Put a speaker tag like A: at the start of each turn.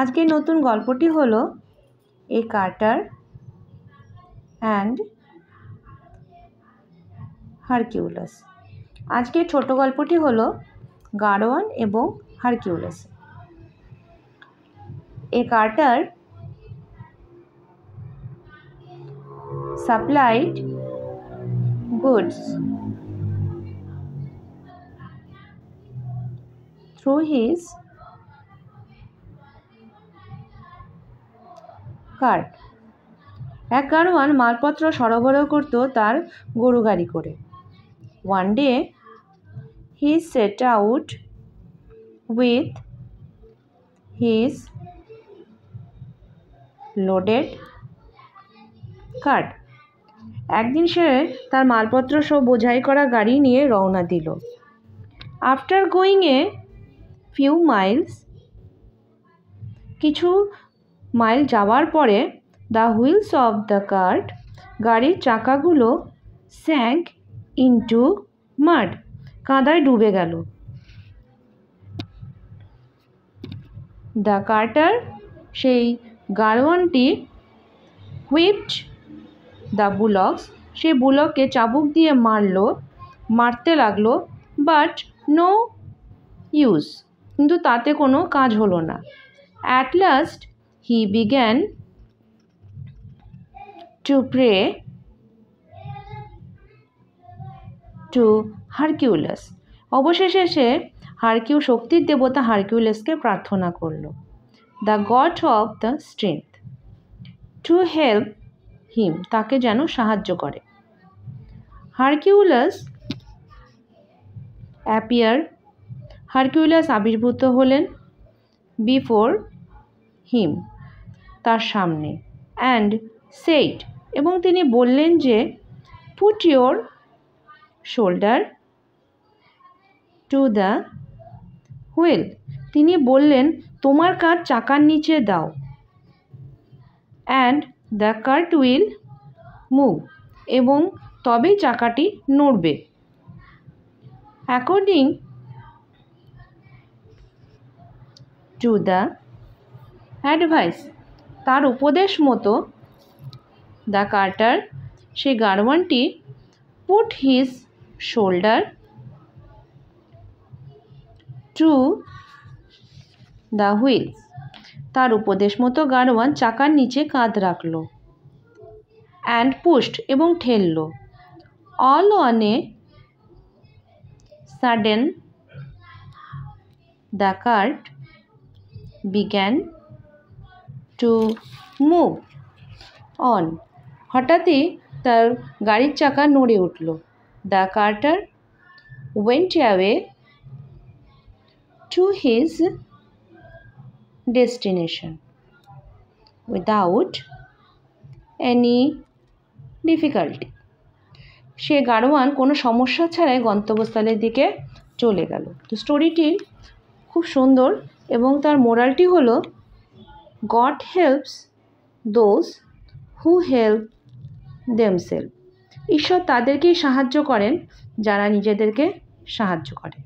A: আজকে নতুন গল্পটি হলো এ কার্টার অ্যান্ড হারকিউলাস। আজকে ছোট গল্পটি হলো গাড়োয়ান এবং হারকিউলাস। এ Carter supplied goods through his cart. এক গাড়োয়ান মালপত্র সরবরাহ করত তার গরু গাড়ি করে। One day he set out with his loaded cart. একদিন সে তার মালপত্র সব বোঝাই করা গাড়ি নিয়ে রওনা দিল। After going a few miles, কিছু মাইল যাওয়ার পরে the wheels of the cart, গাড়ির চাকাগুলো sank into mud, কাদায় ডুবে গেল। The carter, সেই গাড়োয়ানটি whipped the bullocks, সে বুলককে চাবুক দিয়ে মারতে লাগলো, বাট নো ইউজ, কিন্তু তাতে কোনো কাজ হলো না। At last he began to pray to Hercules. অবশেষে সে শক্তির দেবতা হারকিউলাসকে প্রার্থনা করলো, the god of the strength, to help him, তাকে যেন সাহায্য করে। হারকিউলাস আবির্ভূত হলেন before him, তার সামনে, and said, এবং তিনি বললেন যে put your shoulder to the wheel, তিনি বললেন তোমার কাঁধ চাকার নিচে দাও, and the cart will move, এবং তবেই চাকাটি নড়বে। According to the advice, তার উপদেশ মতো the carter, সেই গাড়োয়ানটি put his shoulder to the wheels, তার উপদেশ মতো গাড়োয়ান চাকার নিচে কাঁধ রাখলো, and pushed, এবং ঠেললো, all on a sudden the cart began to move on, হঠাৎই তার গাড়ির চাকা নড়ে উঠল। The carter went away to his destination without any difficulty, সে গাড়োয়ান কোনো সমস্যা ছাড়াই গন্তব্যস্থলের দিকে চলে গেল। তো স্টোরিটি খুব সুন্দর এবং তার মোরালটি হলো God helps those who help themselves, ঈশ্বর তাদেরকেই সাহায্য করেন যারা নিজেদেরকে সাহায্য করে।